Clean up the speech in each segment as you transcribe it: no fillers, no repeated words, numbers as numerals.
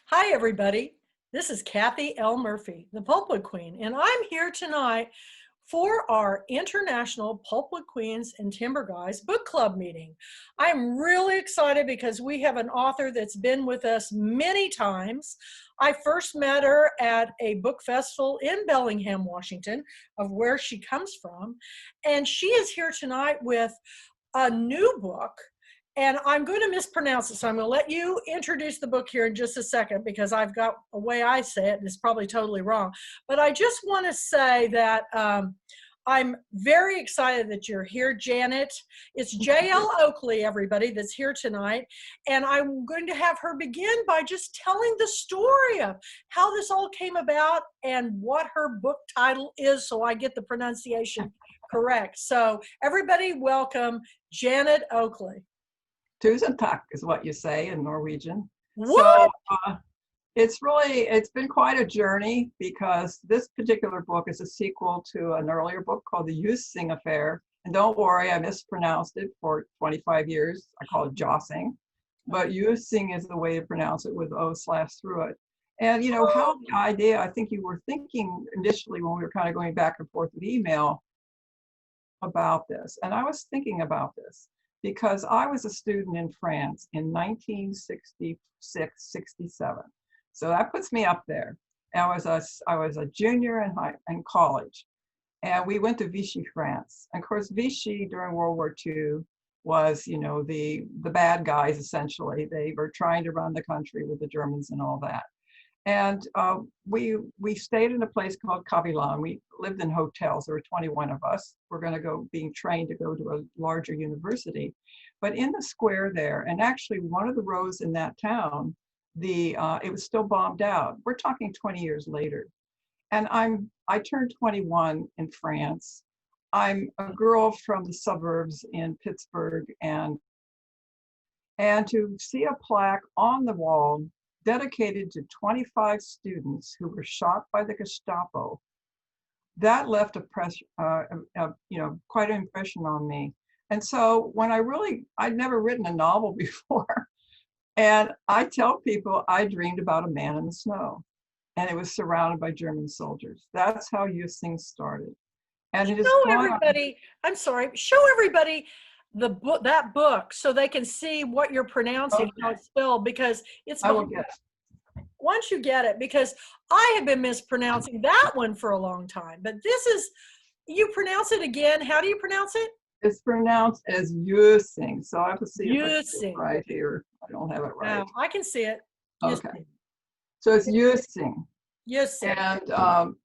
Hi, everybody. This is Kathy L. Murphy, the Pulpwood Queen, and I'm here tonight for our International Pulpwood Queens and Timber Guys Book Club meeting. I'm really excited because we have an author that's been with us many times. I first met her at a book festival in Bellingham, Washington, of where she comes from, and she is here tonight with a new book, and I'm going to mispronounce it. So I'm going to let you introduce the book here in just a second, because I've got a way I say it and it's probably totally wrong. But I just want to say that I'm very excited that you're here, Janet. It's J.L. Oakley, everybody, that's here tonight. And I'm going to have her begin by just telling the story of how this all came about and what her book title is, so I get the pronunciation correct. So everybody welcome Janet Oakley. Tusen takk is what you say in Norwegian. What? So it's been quite a journey, because this particular book is a sequel to an earlier book called The Quisling Affair. And don't worry, I mispronounced it for 25 years. I call it Jossing, but Quisling is the way to pronounce it with O/through it. And how the idea, I think you were thinking initially when we were kind of going back and forth with email about this. And I was thinking about this because I was a student in France in 1966, 67. So that puts me up there. I was a junior in college, and we went to Vichy, France. And of course, Vichy during World War II was, the bad guys essentially. They were trying to run the country with the Germans and all that. And we stayed in a place called Cavillan. We lived in hotels. There were 21 of us. We're going to go, being trained to go to a larger university. But in the square there, and actually one of the rows in that town, it was still bombed out. We're talking 20 years later. And I turned 21 in France. I'm a girl from the suburbs in Pittsburgh, and to see a plaque on the wall dedicated to 25 students who were shot by the Gestapo, that left quite an impression on me. And so when I'd never written a novel before, and I tell people I dreamed about a man in the snow, and it was surrounded by German soldiers. That's how Quisling started. And it is Show everybody, I'm sorry, show everybody that book so they can see what you're pronouncing, how it's spelled, because it's I will get it. Once you get it, because I have been mispronouncing that one for a long time. But this is, you pronounce it again. How do you pronounce it? It's pronounced as Quisling. So I have to see if I Quisling. it right here. I don't have it right. No, I can see it. Okay. So it's Quisling. Quisling.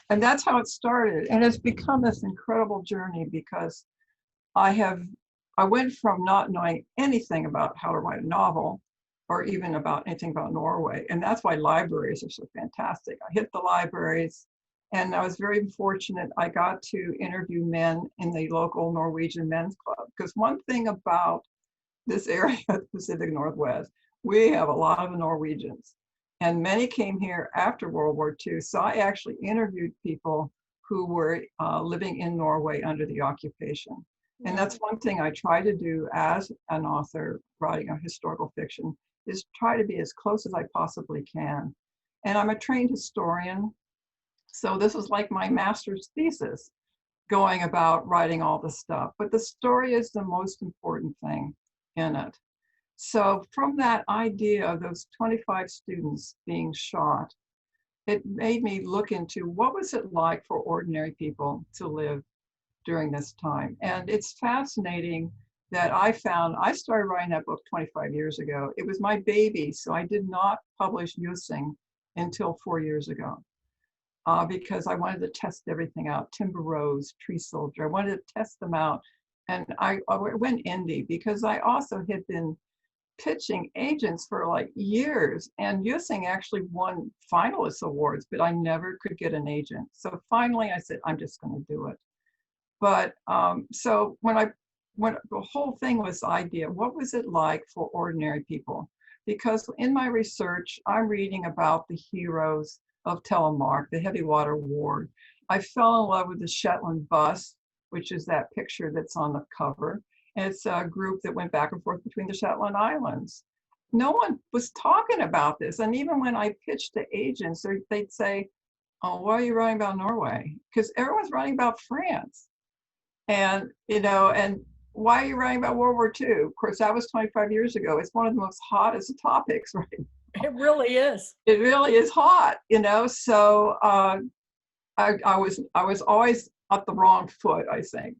And that's how it started. And it's become this incredible journey, because I went from not knowing anything about how to write a novel, or even about anything about Norway. And that's why libraries are so fantastic. I hit the libraries, and I was very fortunate. I got to interview men in the local Norwegian men's club, because one thing about this area of the Pacific Northwest, we have a lot of Norwegians, and many came here after World War II. So I actually interviewed people who were living in Norway under the occupation. And that's one thing I try to do as an author writing a historical fiction, is try to be as close as I possibly can. And I'm a trained historian, so this was like my master's thesis, going about writing all this stuff. But the story is the most important thing in it. So from that idea of those 25 students being shot, it made me look into what was it like for ordinary people to live during this time. And it's fascinating that I started writing that book 25 years ago. It was my baby, so I did not publish Quisling until 4 years ago, because I wanted to test everything out. Timber Rose, Tree Soldier, I wanted to test them out. And I went indie because I also had been pitching agents for like years, and Quisling actually won finalist awards, but I never could get an agent. So finally I said, I'm just going to do it. But so when the whole thing was the idea, what was it like for ordinary people? Because in my research, I'm reading about the heroes of Telemark, the heavy water war. I fell in love with the Shetland bus, which is that picture that's on the cover. And it's a group that went back and forth between the Shetland Islands. no one was talking about this. And even when I pitched to agents, they'd say, oh, why are you writing about Norway? Because everyone's writing about France. And, and why are you writing about World War II? Of course, that was 25 years ago. It's one of the most hottest topics, right? It really is. It really is hot, So I was always at the wrong foot, I think.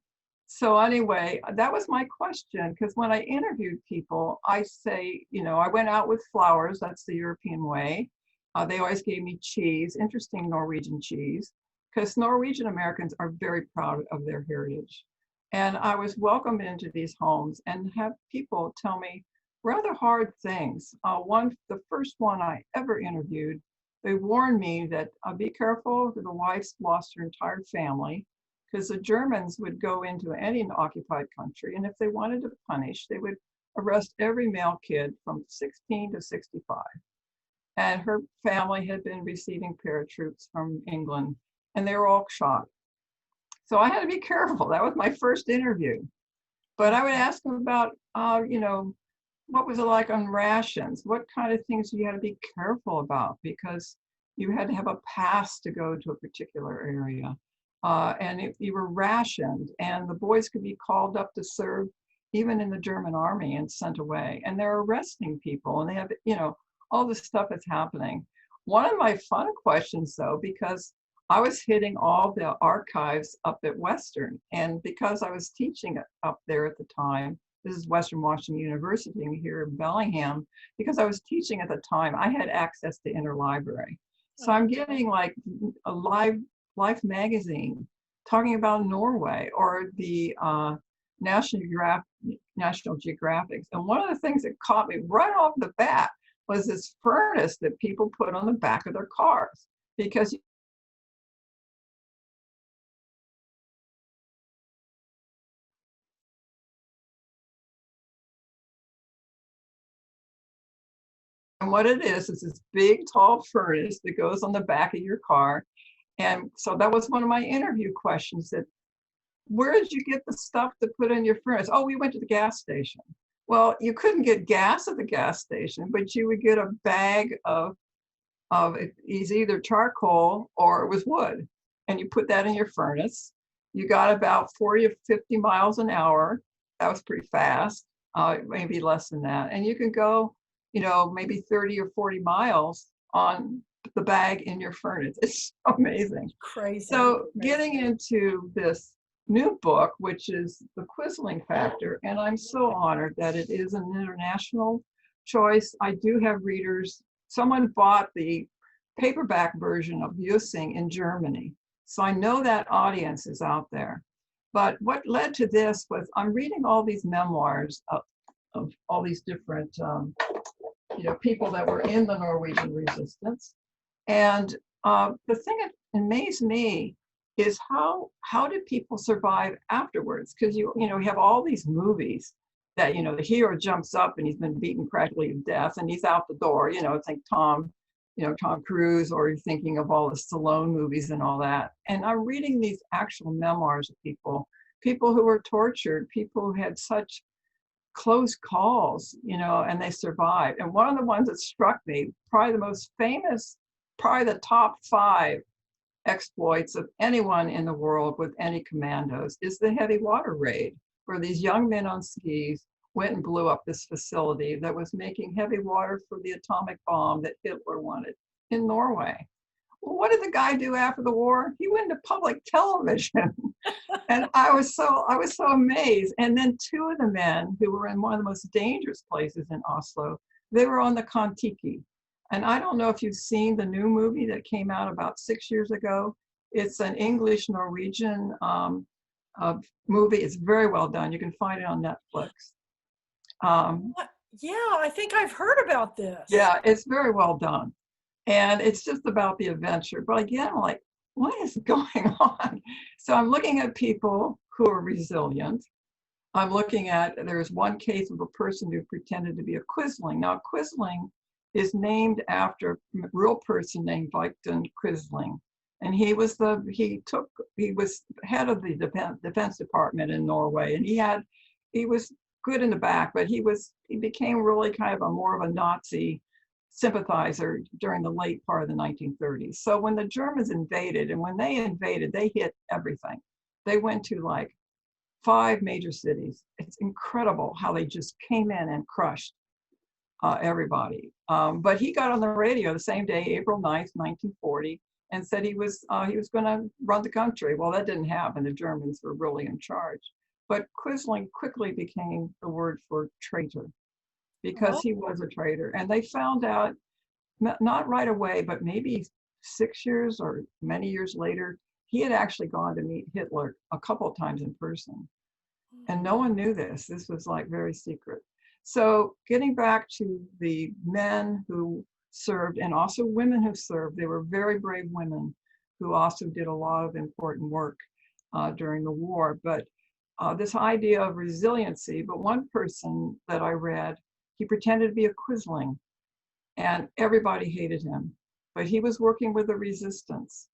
So anyway, that was my question, because when I interviewed people, I say, I went out with flowers. That's the European way. They always gave me cheese, interesting Norwegian cheese, because Norwegian Americans are very proud of their heritage. And I was welcomed into these homes and have people tell me rather hard things. The first one I ever interviewed, they warned me that be careful, the wife's lost her entire family, because the Germans would go into any occupied country, and if they wanted to punish, they would arrest every male kid from 16 to 65. And her family had been receiving paratroops from England, and they were all shot. So I had to be careful. That was my first interview. But I would ask them about, what was it like on rations? What kind of things you had to be careful about? Because you had to have a pass to go to a particular area. And you were rationed, and the boys could be called up to serve even in the German army and sent away. And they're arresting people, and they have, all this stuff is happening. One of my fun questions, though, because I was hitting all the archives up at Western, and because I was teaching up there at the time, this is Western Washington University here in Bellingham, because I was teaching at the time, I had access to interlibrary. So I'm getting like a Life magazine talking about Norway, or the National Geographic. And one of the things that caught me right off the bat was this furnace that people put on the back of their cars, because and what it is this big tall furnace that goes on the back of your car. And so that was one of my interview questions, that where did you get the stuff to put in your furnace? Oh, we went to the gas station. Well, you couldn't get gas at the gas station, but you would get a bag of it's either charcoal or it was wood, and you put that in your furnace. You got about 40 or 50 miles an hour. That was pretty fast, maybe less than that. And you can go, maybe 30 or 40 miles on the bag in your furnace. It's amazing. Crazy. So getting into this new book, which is The Quisling Factor, and I'm so honored that it is an international choice. I do have readers. Someone bought the paperback version of Using in Germany, so I know that audience is out there. But what led to this was I'm reading all these memoirs of all these different people that were in the Norwegian resistance. And the thing that amazed me is how did people survive afterwards? Because you have all these movies that the hero jumps up and he's been beaten practically to death and he's out the door. It's like Tom Cruise, or you're thinking of all the Stallone movies and all that. And I'm reading these actual memoirs of people who were tortured, people who had such close calls, and they survived. And one of the ones that struck me, probably the most famous, probably the top 5 exploits of anyone in the world with any commandos, is the heavy water raid, where these young men on skis went and blew up this facility that was making heavy water for the atomic bomb that Hitler wanted in Norway. Well, what did the guy do after the war? He went to public television. And I was so amazed. And then 2 of the men who were in one of the most dangerous places in Oslo, they were on the Kon-Tiki. And I don't know if you've seen the new movie that came out about 6 years ago. It's an English-Norwegian movie. It's very well done. You can find it on Netflix. Yeah, I think I've heard about this. Yeah, it's very well done. And it's just about the adventure. But again, I'm like, what is going on? So I'm looking at people who are resilient. I'm looking at, there's one case of a person who pretended to be a Quisling. Now, Quisling is named after a real person named Victor Quisling. And he was head of the defense department in Norway. And he was good in the back, but he became really kind of more of a Nazi sympathizer during the late part of the 1930s. So when the Germans invaded, and when they invaded, they hit everything. They went to like 5 major cities. It's incredible how they just came in and crushed everybody. But he got on the radio the same day, April 9th, 1940, and said he was going to run the country. Well, that didn't happen. The Germans were really in charge. But Quisling quickly became the word for traitor because Oh, he was a traitor. And they found out, not right away, but maybe 6 years or many years later, he had actually gone to meet Hitler a couple of times in person. And no one knew this. This was like very secret. So getting back to the men who served and also women who served, they were very brave women who also did a lot of important work during the war. But this idea of resiliency, but one person that I read, he pretended to be a Quisling and everybody hated him, but he was working with the resistance.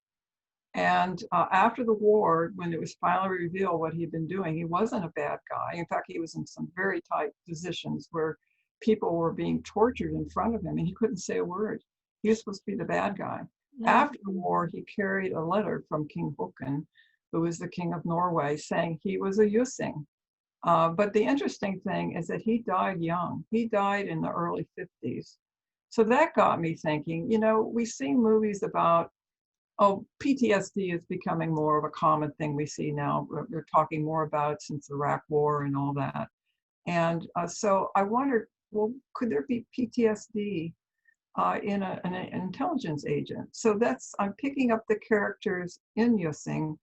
And after the war, when it was finally revealed what he'd been doing, he wasn't a bad guy. In fact, he was in some very tight positions where people were being tortured in front of him and he couldn't say a word. He was supposed to be the bad guy. After the war, he carried a letter from King Håkon, who was the king of Norway, saying he was a Jusing. But the interesting thing is that he died young. He died in the early 50s. So that got me thinking, you know, we see movies about, oh, PTSD is becoming more of a common thing we see now. We're talking more about it since the Iraq War and all that. And so I wondered, well, could there be PTSD in an intelligence agent? So I'm picking up the characters in Jusing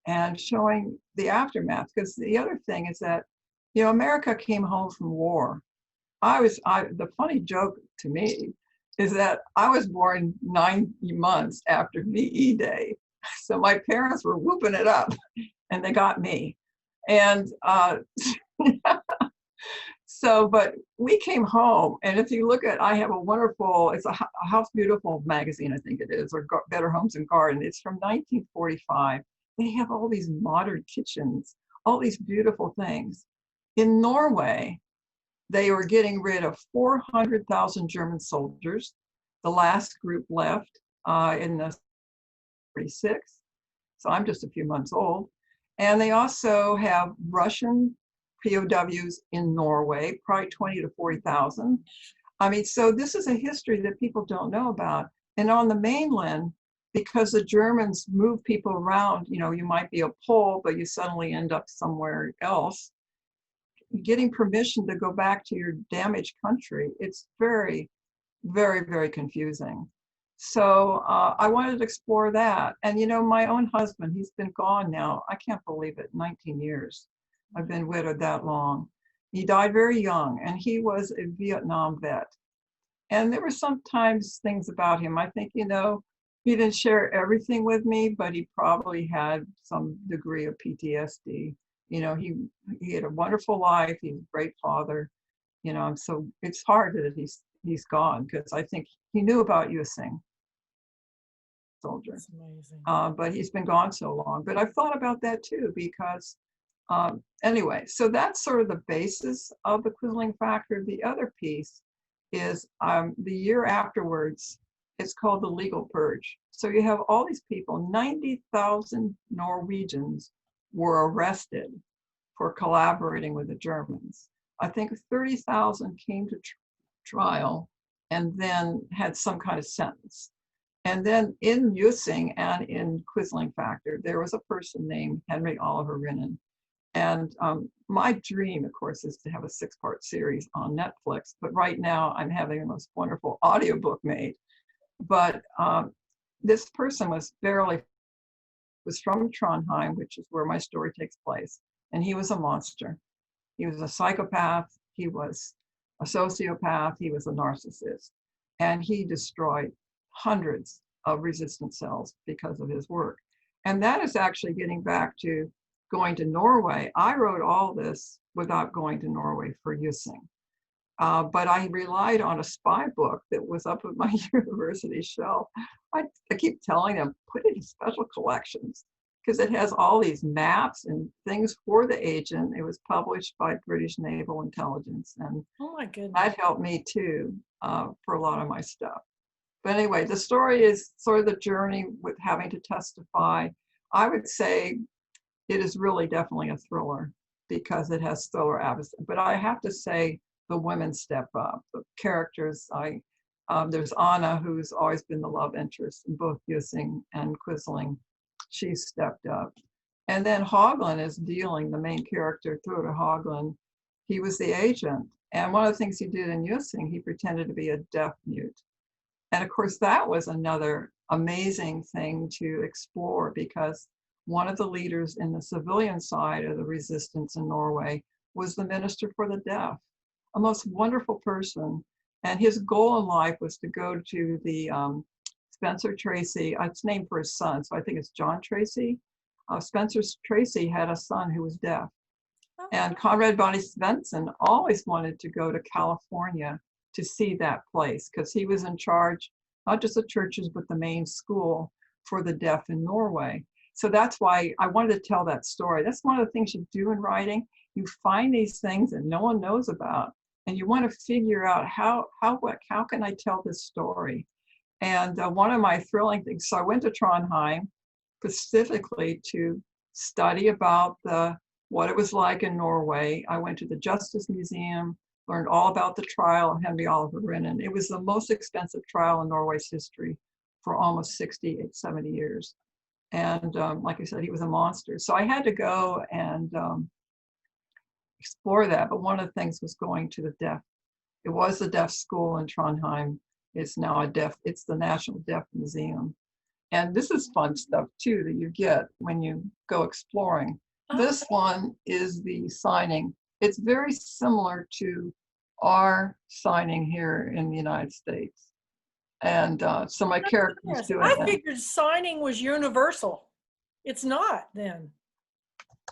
and showing the aftermath. Because the other thing is that, you know, America came home from war. The funny joke to me is that I was born 9 months after VE Day. So my parents were whooping it up and they got me. And so, but we came home, and if you look at, I have a wonderful, it's a House Beautiful magazine, I think it is, or Better Homes and Garden. It's from 1945. They have all these modern kitchens, all these beautiful things. In Norway, they were getting rid of 400,000 German soldiers. The last group left in the 46. So I'm just a few months old. And they also have Russian POWs in Norway, probably 20 to 40,000. I mean, so this is a history that people don't know about. And on the mainland, because the Germans move people around, you know, you might be a Pole, but you suddenly end up somewhere else. Getting permission to go back to your damaged country, it's very, very, very confusing. So I wanted to explore that. And, you know, my own husband, he's been gone now, I can't believe it, 19 years. I've been widowed that long. He died very young, and he was a Vietnam vet. And there were sometimes things about him, I think, you know, he didn't share everything with me, but he probably had some degree of PTSD. You know, he had a wonderful life. He's a great father. You know, so it's hard that he's gone, because I think he knew about Jusing, soldier. that's amazing. But he's been gone so long. But I've thought about that too, because anyway, so that's sort of the basis of the Quisling Factor. The other piece is the year afterwards, it's called the Legal Purge. So you have all these people, 90,000 Norwegians were arrested for collaborating with the Germans. I think 30,000 came to trial and then had some kind of sentence. And then in Jusing and in Quisling Factor, there was a person named Henry Oliver Rinnan. And my dream, of course, is to have a 6-part series on Netflix. But right now, I'm having the most wonderful audiobook made. But this person was from Trondheim, which is where my story takes place. And he was a monster. He was a psychopath. He was a sociopath. He was a narcissist. And he destroyed hundreds of resistance cells because of his work. And that is actually getting back to going to Norway. I wrote all this without going to Norway for Jusing. But I relied on a spy book that was up at my university shelf. I keep telling them, put it in special collections. because it has all these maps and things for the agent. It was published by British Naval Intelligence, and Oh my goodness. that helped me too for a lot of my stuff. But anyway, the story is sort of the journey with having to testify. I would say it is really definitely a thriller because it has thriller atmosphere. But I have to say the women step up. The characters, there's Anna, who's always been the love interest in both Quisling and Quisling. She stepped up. And then Haugland is dealing, the main character, Theodor Haugland. He was the agent. And one of the things he did in Quisling, he pretended to be a deaf mute. And of course, that was another amazing thing to explore because one of the leaders in the civilian side of the resistance in Norway was the minister for the deaf, a most wonderful person. And his goal in life was to go to the Spencer Tracy, it's named for his son, so I think it's John Tracy. Spencer Tracy had a son who was deaf. And Conrad Bonnie Svensson always wanted to go to California to see that place because he was in charge, not just of churches, but the main school for the deaf in Norway. So that's why I wanted to tell that story. That's one of the things you do in writing. You find these things that no one knows about, and you want to figure out how can I tell this story? And one of my thrilling things, so I went to Trondheim specifically to study about what it was like in Norway. I went to the Justice Museum, learned all about the trial of Henry Oliver Rinnan. It was the most expensive trial in Norway's history for almost 60, 70 years. And like I said, he was a monster. So I had to go and explore that. But one of the things was going to the deaf. It was the deaf school in Trondheim. It's now it's the National Deaf Museum. And this is fun stuff too that you get when you go exploring. This one is the signing. It's very similar to our signing here in the United States. And so my character is doing that. I figured signing was universal. It's not then.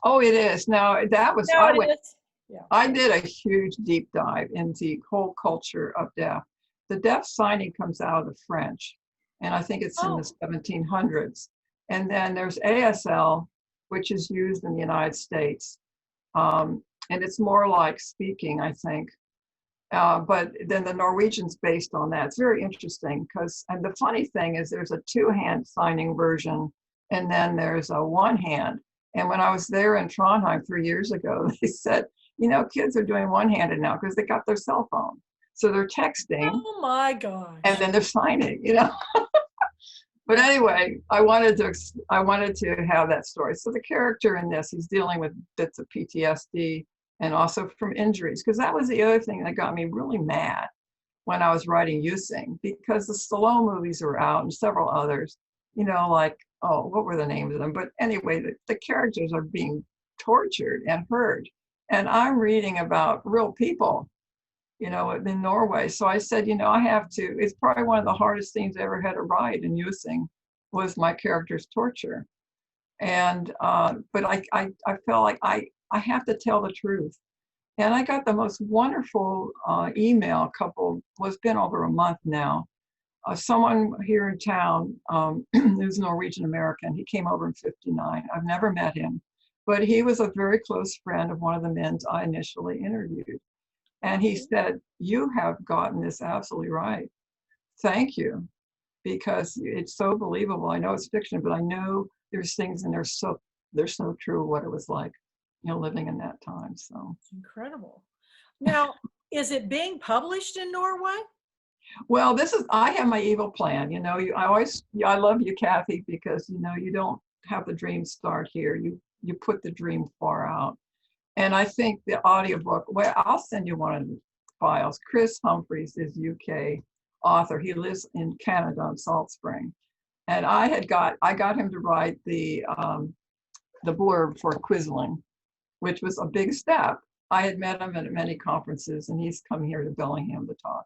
Oh, it is. Now that was, No, it is. Yeah. I did a huge deep dive into the whole culture of deaf. The deaf signing comes out of the French, and I think it's in the 1700s. And then there's ASL, which is used in the United States. And it's more like speaking, I think. But then the Norwegian's based on that. It's very interesting because, and the funny thing is there's a two-hand signing version, and then there's a one-hand. And when I was there in Trondheim 3 years ago, they said, you know, kids are doing one-handed now because they got their cell phone. So they're texting. Oh my gosh. And then they're signing, you know. But anyway, I wanted to have that story. So the character in this, he's dealing with bits of PTSD and also from injuries, because that was the other thing that got me really mad when I was writing Quisling, because the Stallone movies were out and several others, you know, like, oh, what were the names of them? But anyway, the characters are being tortured and hurt. And I'm reading about real people, you know, in Norway. So I said, you know, I have to, it's probably one of the hardest things I ever had to write in Quisling was my character's torture. And, but I felt like I have to tell the truth. And I got the most wonderful email it's been over a month now. Someone here in town who's Norwegian American, he came over in '59. I've never met him, but he was a very close friend of one of the men I initially interviewed. And he said, you have gotten this absolutely right. Thank you, because it's so believable. I know it's fiction, but I know there's things and they're so true what it was like, you know, living in that time. So it's incredible. Now, is it being published in Norway? Well, I have my evil plan. You know, I love you, Kathy, because, you know, you don't have the dream start here. You put the dream far out. And I think the audiobook, well, I'll send you one of the files. Chris Humphreys is UK author. He lives in Canada in Salt Spring. And I got him to write the blurb for Quisling, which was a big step. I had met him at many conferences, and he's come here to Bellingham to talk.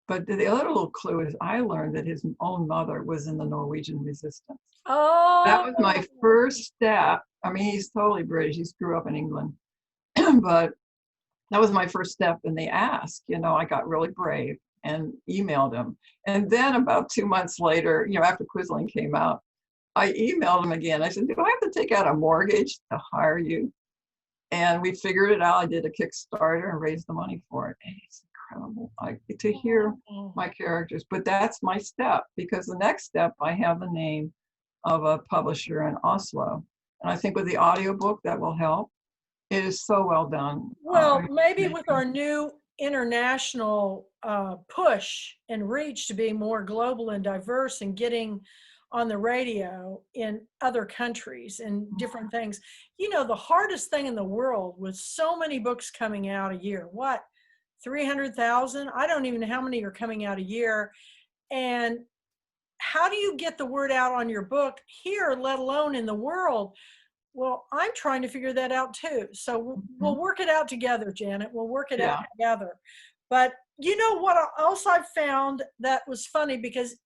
But the other little clue is I learned that his own mother was in the Norwegian resistance. Oh. That was my first step. I mean, he's totally British. He grew up in England. But that was my first step. And they asked, you know, I got really brave and emailed him. And then about 2 months later, you know, after Quisling came out, I emailed him again. I said, do I have to take out a mortgage to hire you? And we figured it out. I did a Kickstarter and raised the money for it. And it's incredible to hear my characters. But that's my step, because the next step, I have the name of a publisher in Oslo. And I think with the audiobook, that will help. It is so well done. Well, maybe with our new international push and reach to be more global and diverse and getting on the radio in other countries and different things. You know, the hardest thing in the world with so many books coming out a year, what, 300,000? I don't even know how many are coming out a year. And how do you get the word out on your book here, let alone in the world? Well, I'm trying to figure that out too. So we'll work it out together, Janet. We'll work it out together. But you know what else I found that was funny, because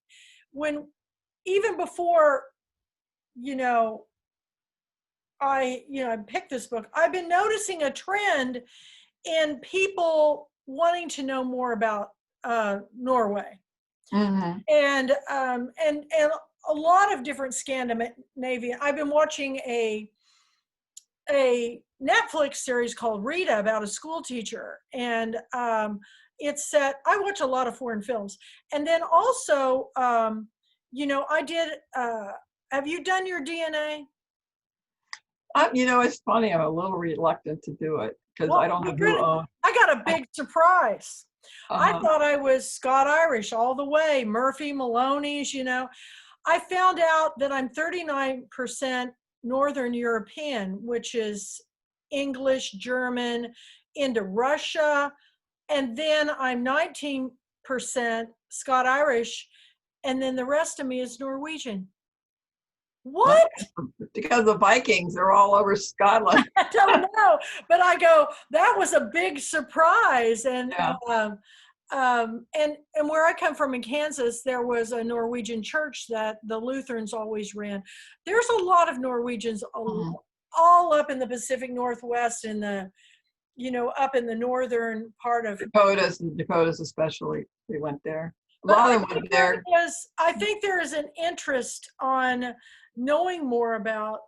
even before, I picked this book, I've been noticing a trend in people wanting to know more about Norway. Mm-hmm. And a lot of different Scandinavian. I've been watching a Netflix series called Rita about a school teacher, and it's set. I watch a lot of foreign films, and then also, I did. Have you done your DNA? It's funny. I'm a little reluctant to do it because I don't know who owns. I got a big surprise. I thought I was Scott-Irish all the way, Murphy, Maloney's, I found out that I'm 39% Northern European, which is English, German, into Russia, and then I'm 19% Scott-Irish, and then the rest of me is Norwegian. What? Because the Vikings are all over Scotland. I don't know, but I go, that was a big surprise. And and where I come from in Kansas, there was a Norwegian church that the Lutherans always ran. There's a lot of Norwegians all up in the Pacific Northwest, in the up in the northern part of Dakotas especially. We went there. A lot of them went there. I think there is an interest on knowing more about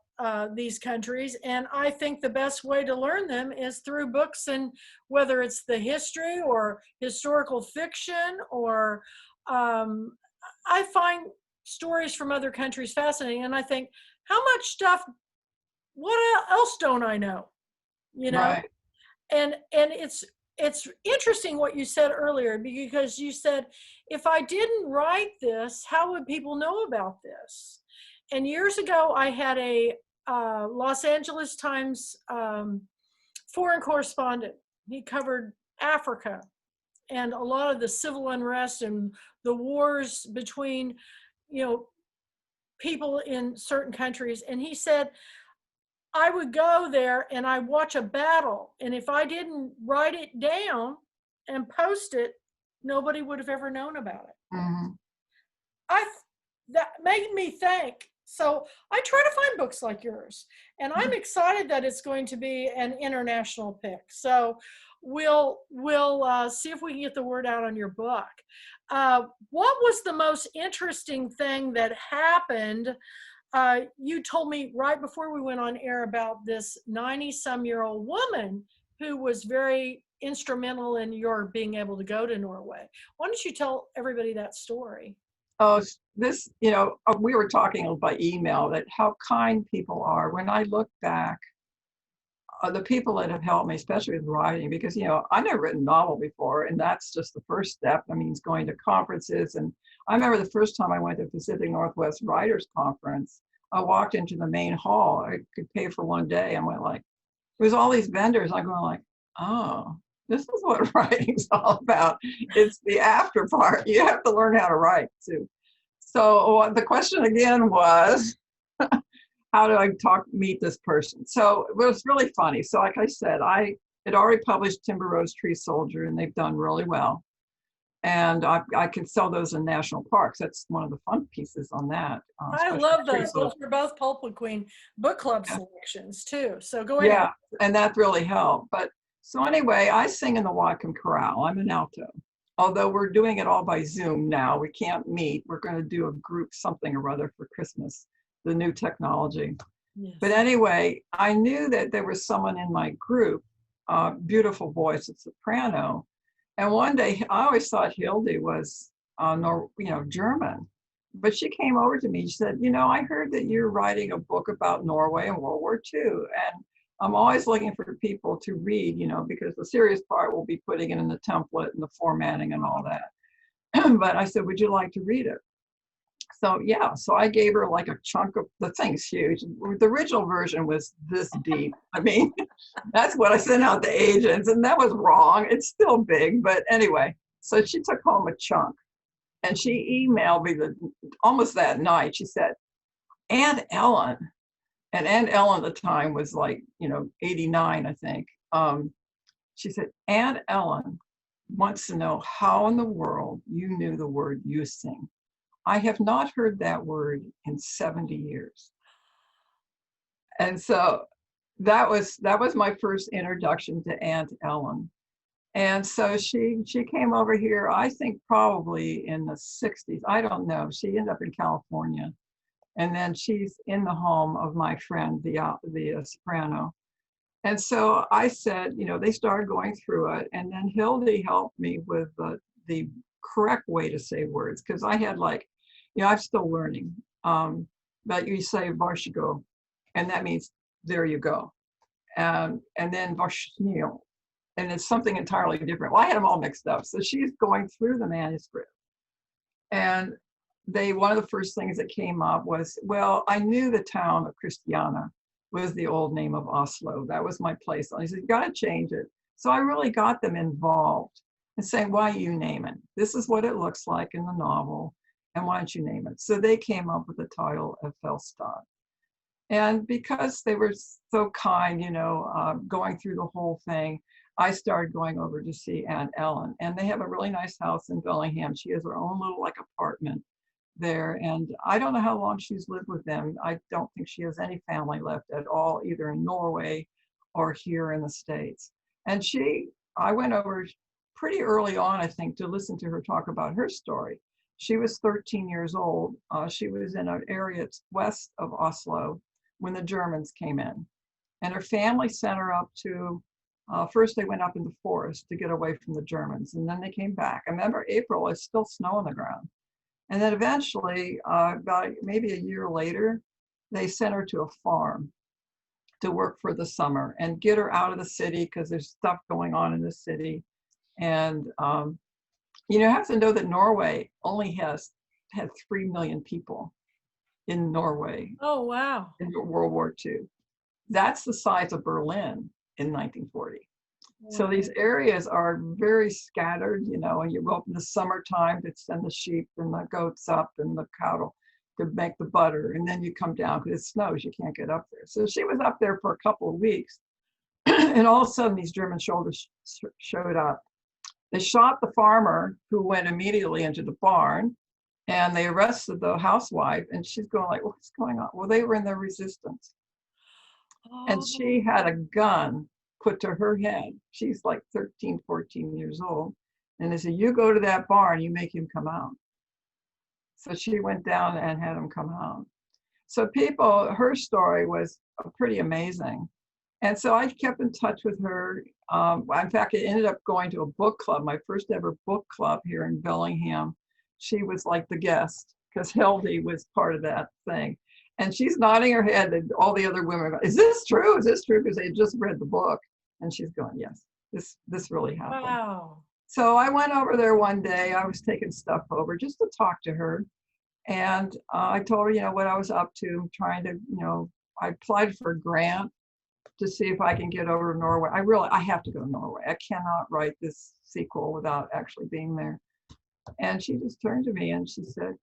these countries, and I think the best way to learn them is through books, and whether it's the history or historical fiction, or I find stories from other countries fascinating, and I think, how much stuff, what else don't I know? Right. And it's interesting what you said earlier, because you said, if I didn't write this, how would people know about this? And years ago, I had a Los Angeles Times foreign correspondent. He covered Africa and a lot of the civil unrest and the wars between, people in certain countries. And he said, I would go there and I watch a battle, and if I didn't write it down and post it, nobody would have ever known about it. Mm-hmm. That made me think. So I try to find books like yours, and I'm excited that it's going to be an international pick. So we'll see if we can get the word out on your book. What was the most interesting thing that happened? You told me right before we went on air about this 90-some-year-old woman who was very instrumental in your being able to go to Norway. Why don't you tell everybody that story? Oh, this, we were talking by email that how kind people are. When I look back, the people that have helped me, especially with writing, because, I've never written a novel before, and that's just the first step. That means going to conferences. And I remember the first time I went to Pacific Northwest Writers Conference, I walked into the main hall. I could pay for one day. I went like, there's all these vendors. I'm going like, oh, this is what writing's all about. It's the after part. You have to learn how to write too. So the question again was, how do I meet this person? So it was really funny. So like I said, I had already published Timber Rose Tree Soldier, and they've done really well. And I can sell those in national parks. That's one of the fun pieces on that. I love those. Those are both Pulpwood Queen book club selections too. So go ahead. Yeah, and that really helped. But so anyway, I sing in the Whatcom Chorale. I'm an alto. Although we're doing it all by Zoom now, we can't meet. We're going to do a group something or other for Christmas. the new technology. Yes. But anyway, I knew that there was someone in my group, beautiful voice, a soprano. And one day, I always thought Hildy was, German. But she came over to me. She said, I heard that you're writing a book about Norway and World War II. And I'm always looking for people to read, because the serious part will be putting it in the template and the formatting and all that. But I said, would you like to read it? So yeah, so I gave her like a chunk of, the thing's huge. The original version was this deep. I mean, that's what I sent out to agents, and that was wrong. It's still big, but anyway. So she took home a chunk, and she emailed me almost that night. She said, Aunt Ellen, and Aunt Ellen at the time was like, 89, I think. She said, Aunt Ellen wants to know how in the world you knew the word using. I have not heard that word in 70 years. And so that was my first introduction to Aunt Ellen. And so she came over here, I think probably in the 60s. I don't know. She ended up in California. And then she's in the home of my friend, the soprano. And so I said, they started going through it. And then Hildy helped me with the correct way to say words, because I had I'm still learning. But you say varshigo, and that means there you go. And then varshnil, and it's something entirely different. Well, I had them all mixed up. So she's going through the manuscript. And one of the first things that came up was, well, I knew the town of Christiana was the old name of Oslo. That was my place. I said, you got to change it. So I really got them involved and saying, why you name it? This is what it looks like in the novel. And why don't you name it? So they came up with the title of Fellstad. And because they were so kind, going through the whole thing, I started going over to see Aunt Ellen. And they have a really nice house in Bellingham. She has her own little apartment there. And I don't know how long she's lived with them. I don't think she has any family left at all, either in Norway or here in the States. And I went over pretty early on, I think, to listen to her talk about her story. She was 13 years old. She was in an area west of Oslo when the Germans came in. And her family sent her up to, first they went up in the forest to get away from the Germans, and then they came back. I remember April, it's still snow on the ground. And then eventually, about maybe a year later, they sent her to a farm to work for the summer and get her out of the city, because there's stuff going on in the city. And you have to know that Norway only had 3 million people in Norway. Oh, wow. In World War II. That's the size of Berlin in 1940. Wow. So these areas are very scattered, and you go up in the summertime to send the sheep and the goats up and the cattle to make the butter. And then you come down because it snows, you can't get up there. So she was up there for a couple of weeks. And all of a sudden these German soldiers showed up. They shot the farmer, who went immediately into the barn, and they arrested the housewife, and she's going like, what's going on? Well, they were in the resistance. Oh. And she had a gun put to her head. She's like 13, 14 years old. And they said, you go to that barn, you make him come out. So she went down and had him come out. So her story was pretty amazing. And so I kept in touch with her. In fact, I ended up going to a book club, my first ever book club here in Bellingham. She was like the guest, because Hildy was part of that thing. And she's nodding her head, and all the other women are going, is this true? Is this true? Because they had just read the book. And she's going, yes, this really happened. Wow. So I went over there one day. I was taking stuff over just to talk to her. And I told her, what I was up to, trying to, I applied for a grant to see if I can get over to Norway. I have to go to Norway. I cannot write this sequel without actually being there. And she just turned to me and she said,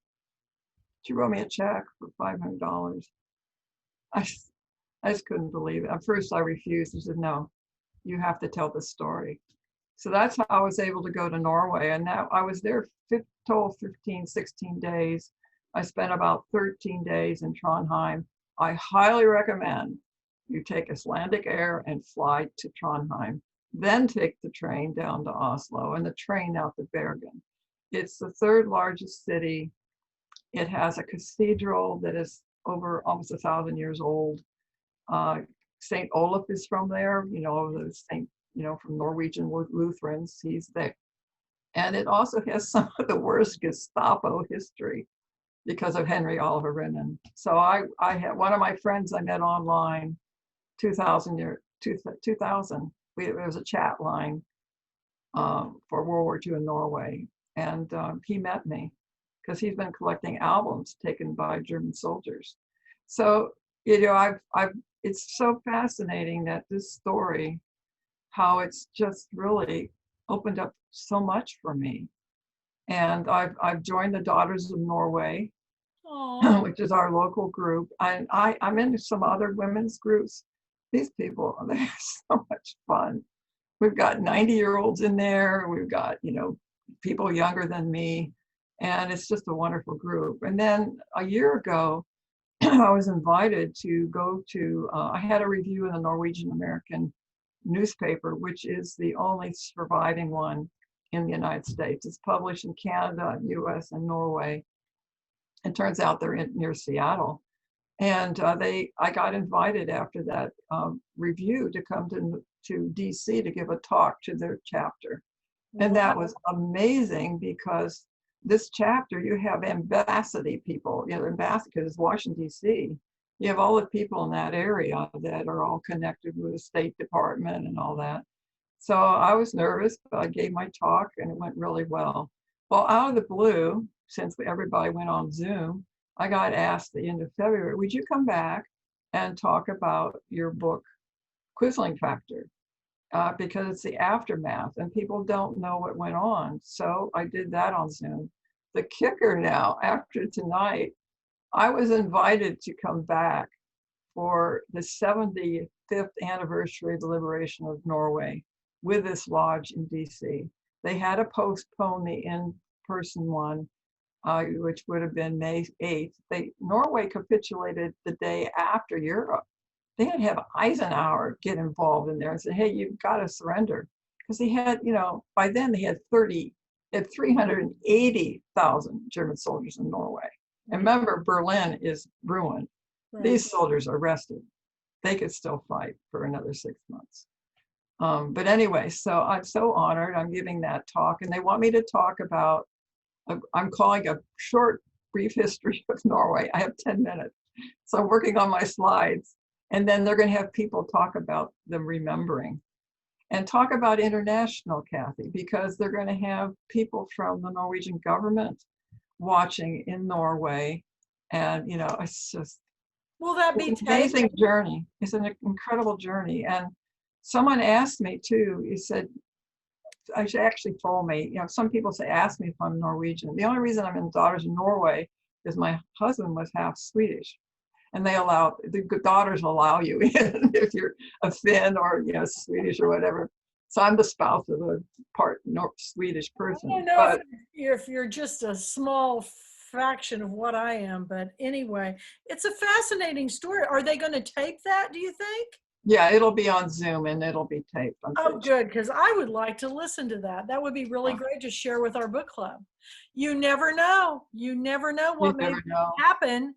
she wrote me a check for $500. I just couldn't believe it. At first I refused. I said, no, you have to tell the story. So that's how I was able to go to Norway. And now I was there total 15, 16 days. I spent about 13 days in Trondheim. I highly recommend you take Icelandic Air and fly to Trondheim, then take the train down to Oslo and the train out to Bergen. It's the third largest city. It has a cathedral that is over almost 1,000 years old. St. Olaf is from there, the Saint, from Norwegian Lutherans. He's there. And it also has some of the worst Gestapo history because of Henry Oliver Renan. So I had one of my friends I met online, 2000. There was a chat line for World War II in Norway. And he met me because he's been collecting albums taken by German soldiers. So, it's so fascinating that this story, how it's just really opened up so much for me. And I've joined the Daughters of Norway, Aw. which is our local group. I'm into some other women's groups. These people, they're so much fun. We've got 90-year-olds in there. We've got, people younger than me. And it's just a wonderful group. And then a year ago, I was invited to go to, I had a review in the Norwegian American newspaper, which is the only surviving one in the United States. It's published in Canada, US, and Norway. It turns out they're near Seattle. And I got invited after that review to come to DC to give a talk to their chapter. And that was amazing because this chapter, you have ambassador people, ambassador, because it's Washington, D.C. You have all the people in that area that are all connected with the State Department and all that. So I was nervous, but I gave my talk and it went really well. Well, out of the blue, since everybody went on Zoom, I got asked at the end of February, would you come back and talk about your book, Quisling Factor? Because it's the aftermath and people don't know what went on. So I did that on Zoom. The kicker now, after tonight, I was invited to come back for the 75th anniversary of the liberation of Norway with this lodge in DC. They had to postpone the in-person one, which would have been May 8th. Norway capitulated the day after Europe. They had to have Eisenhower get involved in there and say, hey, you've got to surrender. Because they had, by then they had 380,000 German soldiers in Norway. And remember, Berlin is ruined. Right. These soldiers are rested. They could still fight for another 6 months. But anyway, so I'm so honored. I'm giving that talk. And they want me to talk about, I'm calling a short, brief history of Norway. I have 10 minutes. So I'm working on my slides. And then they're going to have people talk about them remembering and talk about international, Kathy, because they're going to have people from the Norwegian government watching in Norway. And, it's just Will that be an amazing journey. It's an incredible journey. And someone asked me too, he said, she actually told me, some people say, ask me if I'm Norwegian. The only reason I'm in Daughters of Norway is my husband was half Swedish. And the daughters allow you in if you're a Finn or Swedish or whatever. So I'm the spouse of a part Swedish person. I don't know if you're just a small fraction of what I am, but anyway, it's a fascinating story. Are they going to tape that, do you think? Yeah, it'll be on Zoom and it'll be taped. Oh, good, because I would like to listen to that. That would be really great to share with our book club. You never know. You never know what may happen.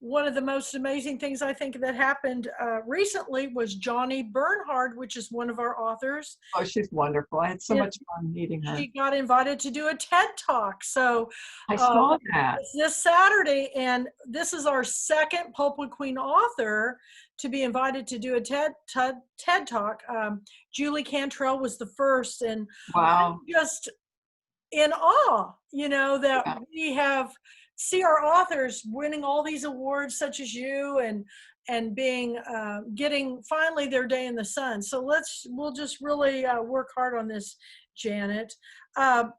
One of the most amazing things I think that happened recently was Johnny Bernhard, which is one of our authors. Oh, she's wonderful. I had so much fun meeting her. She got invited to do a TED Talk. So I saw that. It's this Saturday, and this is our second Pulpwood Queen author to be invited to do a TED Talk. Julie Cantrell was the first, and wow, I'm just in awe, that we see our authors winning all these awards, such as you, and being getting finally their day in the sun. So we'll just really work hard on this, Janet. I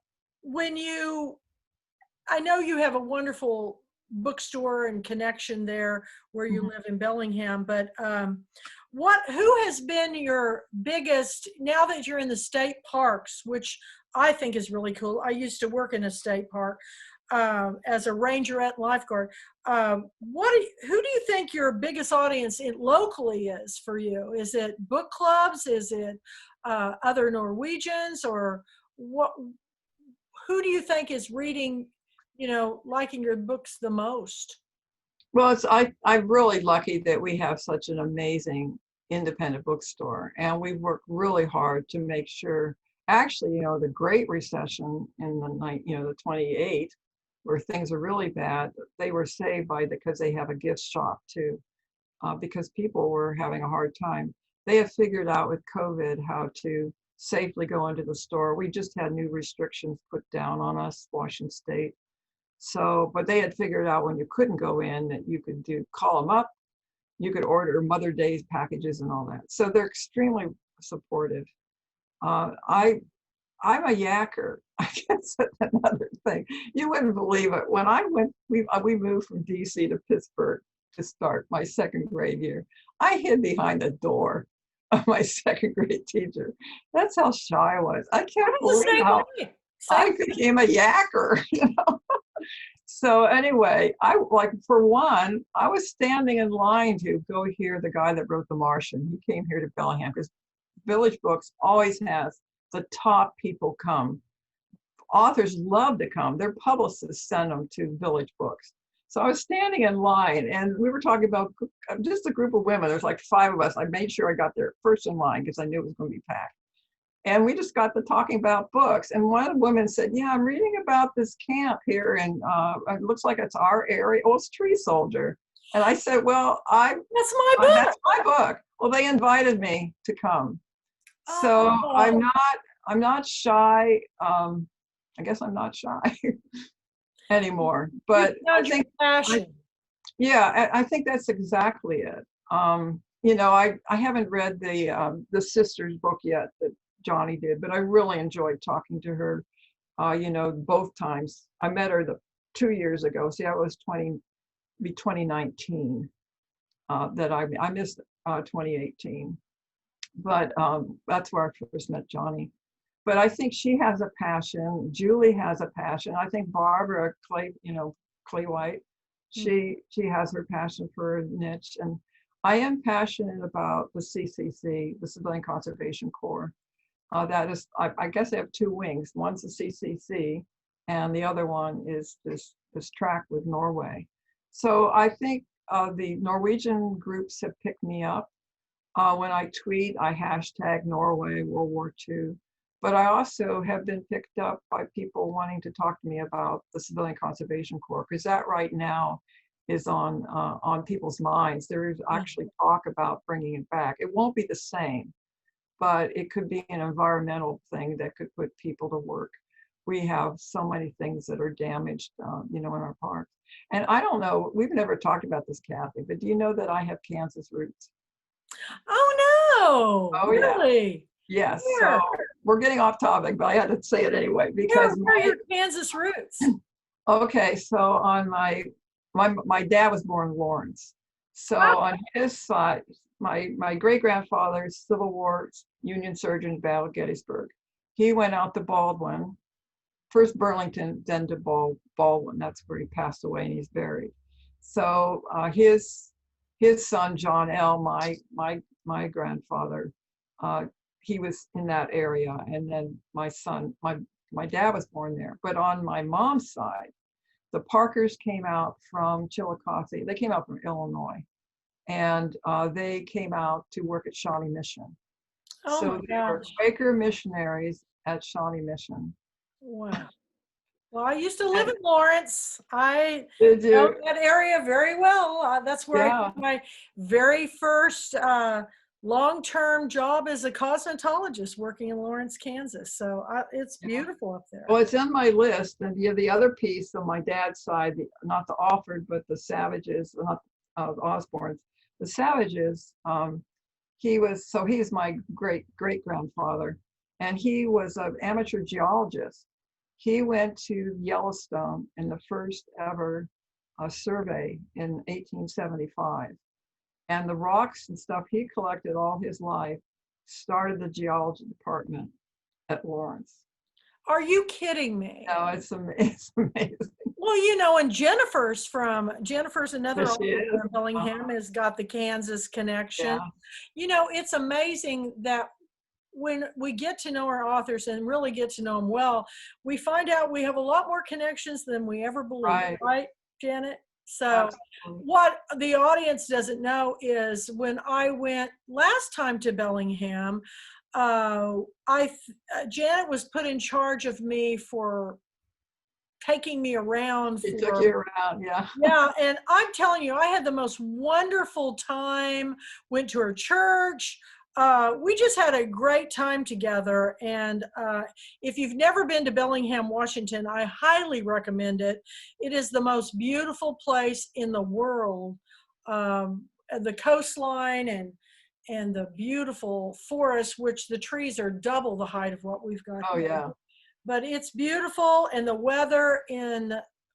know you have a wonderful bookstore and connection there where you live in Bellingham, but who has been your biggest, now that you're in the state parks, which I think is really cool. I used to work in a state park as a rangerette lifeguard. Who do you think your biggest audience locally is for you? Is it book clubs? Is it other Norwegians, or what? Who do you think is reading, liking your books the most? Well, I'm really lucky that we have such an amazing independent bookstore, and we work really hard to make sure. Actually, the Great Recession in the 28, where things are really bad, they were saved because they have a gift shop too, because people were having a hard time. They have figured out with COVID how to safely go into the store. We just had new restrictions put down on us, Washington State. So, but they had figured out when you couldn't go in that you could call them up, you could order Mother Day's packages and all that. So they're extremely supportive. I'm a yacker. I guess that's another thing. You wouldn't believe it. When we moved from DC to Pittsburgh to start my second grade year. I hid behind the door of my second grade teacher. That's how shy I was. I can't believe how I became a yakker. So anyway, for one, I was standing in line to go hear the guy that wrote The Martian. He came here to Bellingham because Village Books always has the top people come. Authors love to come. Their publicists send them to Village Books. So I was standing in line, and we were talking about just a group of women. There's like 5 of us. I made sure I got there first in line because I knew it was going to be packed. And we just got to talking about books. And one of the women said, yeah, I'm reading about this camp here, and it looks like it's our area. Oh, it's Tree Soldier. And I said, well, that's my book. That's my book. Well, they invited me to come. So I'm not shy. I guess I'm not shy anymore. But I think I think that's exactly it. I haven't read the sister's book yet that Johnny did, but I really enjoyed talking to her. Both times I met her 2 years ago. See, I was 2019. That I missed 2018, but that's where I first met Johnny. But I think she has a passion. Julie has a passion. I think Barbara Clay White, she has her passion for a niche. And I am passionate about the CCC, the Civilian Conservation Corps. That is, I guess I have 2 wings. One's the CCC, and the other one is this track with Norway. So I think the Norwegian groups have picked me up. When I tweet, I hashtag Norway World War II. But I also have been picked up by people wanting to talk to me about the Civilian Conservation Corps, because that right now is on people's minds. There is actually talk about bringing it back. It won't be the same, but it could be an environmental thing that could put people to work. We have so many things that are damaged, in our parks. And I don't know, we've never talked about this, Kathy, but do you know that I have Kansas roots? Oh no! Oh, really? Yeah. Yes. So we're getting off topic, but I had to say it anyway because where are your Kansas roots? Okay, so on my dad was born in Lawrence. So on his side, my great grandfather's Civil War Union surgeon, Battle of Gettysburg. He went out to Baldwin, first Burlington, then to Baldwin. That's where he passed away and he's buried. So his son John L., my grandfather, he was in that area, and then my dad was born there. But on my mom's side, the Parkers came out from Chillicothe. They came out from Illinois, and they came out to work at Shawnee Mission. So they were Quaker missionaries at Shawnee Mission. Wow. Well, I used to live in Lawrence. I know that area very well. That's where I did my very first long-term job as a cosmetologist, working in Lawrence, Kansas. So it's beautiful up there. Well, it's on my list. And the other piece on my dad's side, not the Alford, but the Savages, not the Osbornes, the Savages. He's my great grandfather, and he was an amateur geologist. He went to Yellowstone in the first ever survey in 1875. And the rocks and stuff he collected all his life started the geology department at Lawrence. Are you kidding me? No, it's amazing. Well, and Jennifer's another author from Bellingham, has got the Kansas connection. Yeah. It's amazing that when we get to know our authors and really get to know them well, we find out we have a lot more connections than we ever believed, Right. right, Janet? So Absolutely. what the audience doesn't know is when I went last time to Bellingham, Janet was put in charge of me for taking me around It took for, you around, yeah. yeah, and I'm telling you, I had the most wonderful time, went to her church. We just had a great time together. And if you've never been to Bellingham, Washington, I highly recommend it. It is the most beautiful place in the world. The coastline and the beautiful forest, which the trees are double the height of what we've got Oh, here. yeah. But it's beautiful, and the weather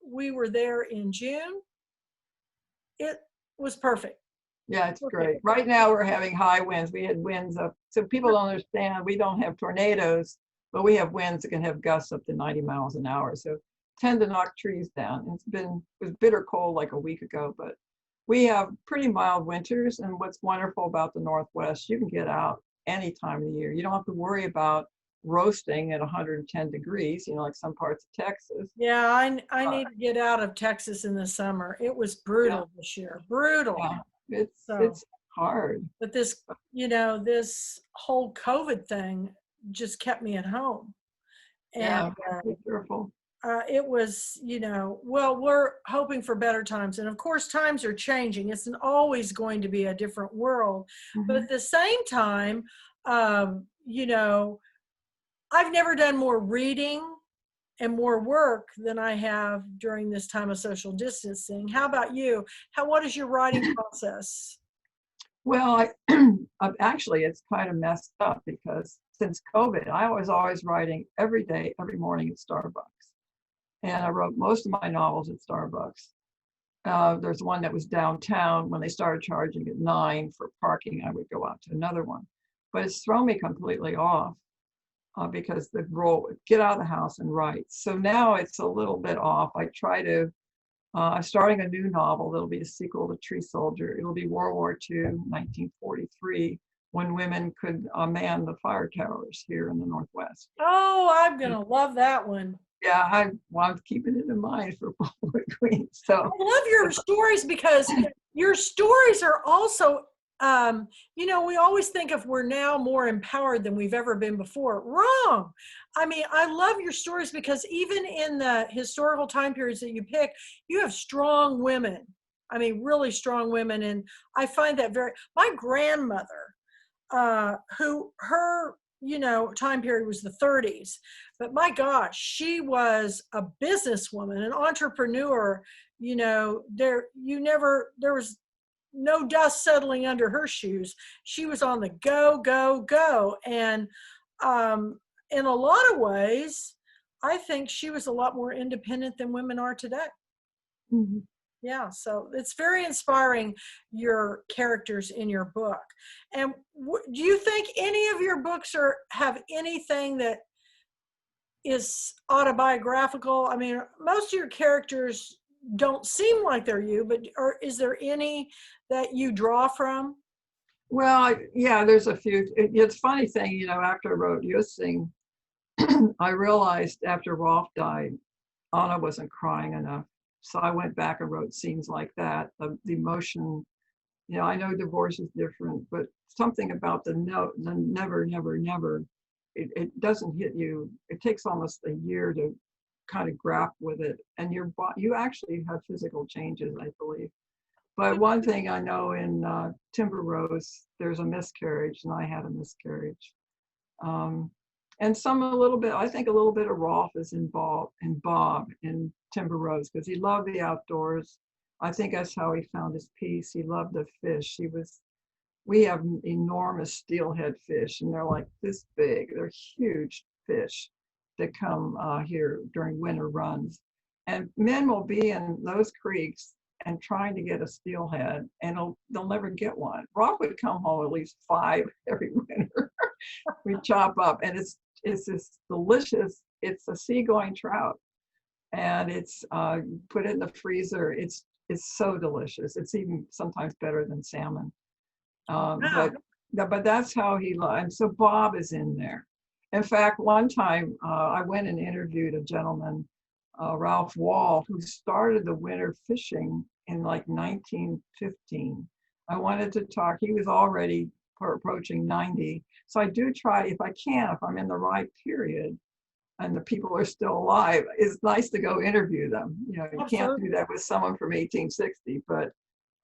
we were there in June. It was perfect. Yeah, it's Perfect. great. Right now we're having high winds. We had winds up, so people don't understand, we don't have tornadoes, but we have winds that can have gusts up to 90 miles an hour. So tend to knock trees down. It was bitter cold like a week ago, but we have pretty mild winters. And what's wonderful about the Northwest, you can get out any time of the year. You don't have to worry about roasting at 110 degrees, like some parts of Texas. Yeah, I Uh, need to get out of Texas in the summer. It was yeah, brutal this year, brutal. yeah, it's So, it's hard. but this whole COVID thing just kept me at home. And Yeah, be careful. it was, well, we're hoping for better times. And of course, times are changing. It's always going to be a different world. But Mhm. at the same time, I've never done more reading and more work than I have during this time of social distancing. How about you? What is your writing process? Well, actually, it's kind of messed up because since COVID, I was always writing every day, every morning at Starbucks. And I wrote most of my novels at Starbucks. There's one that was downtown. When they started charging at 9 for parking, I would go out to another one. But it's thrown me completely off because the role, get out of the house and write. So now it's a little bit off. I'm starting a new novel that'll be a sequel to Tree Soldier. It'll be World War II, 1943, when women could man the fire towers here in the Northwest. Oh, I'm going to love that one. Yeah, I'm keeping it in mind for Pulpwood Queen. I So, love your stories because your stories are also, we always think if we're now more empowered than we've ever been before. Wrong. I mean, I love your stories because even in the historical time periods that you pick, you have strong women. I mean, really strong women. And I find that my grandmother, who her, time period was the 30s, but my gosh, she was a businesswoman, an entrepreneur. There was no dust settling under her shoes. She was on the go, go, go. And in a lot of ways, I think she was a lot more independent than women are today. mhm. Yeah, so it's very inspiring, your characters in your book. And do you think any of your books have anything that is autobiographical? I mean, most of your characters don't seem like they're you, but is there any that you draw from? Well, yeah, there's a few. It's funny thing, after I wrote Yusing, I realized after Rolf died, Anna wasn't crying enough. So I went back and wrote scenes like that. The emotion, I know divorce is different, but something about the no, the never, never, never, it doesn't hit you. It takes almost a year to kind of grapple with it. And you actually have physical changes, I believe. But one thing I know in Timber Rose, there's a miscarriage, and I had a miscarriage. Um, and I think a little bit of Rolf is involved in Bob in Timber Rose because he loved the outdoors. I think that's how he found his peace. He loved the fish. We have enormous steelhead fish, and they're like this big. They're huge fish that come here during winter runs. And men will be in those creeks and trying to get a steelhead, and they'll never get one. Rob would come home at least 5 every winter. We chop up, and it's this delicious. It's a seagoing trout, and it's put it in the freezer. It's so delicious. It's even sometimes better than salmon. Wow. But but that's how he loved. And so Bob is in there. In fact, one time I went and interviewed a gentleman, Ralph Wall, who started the winter fishing in like 1915. I wanted to talk. He was already approaching 90. So I do try, if I can, if I'm in the right period and the people are still alive, it's nice to go interview them. You know, you can't do that with someone from 1860, but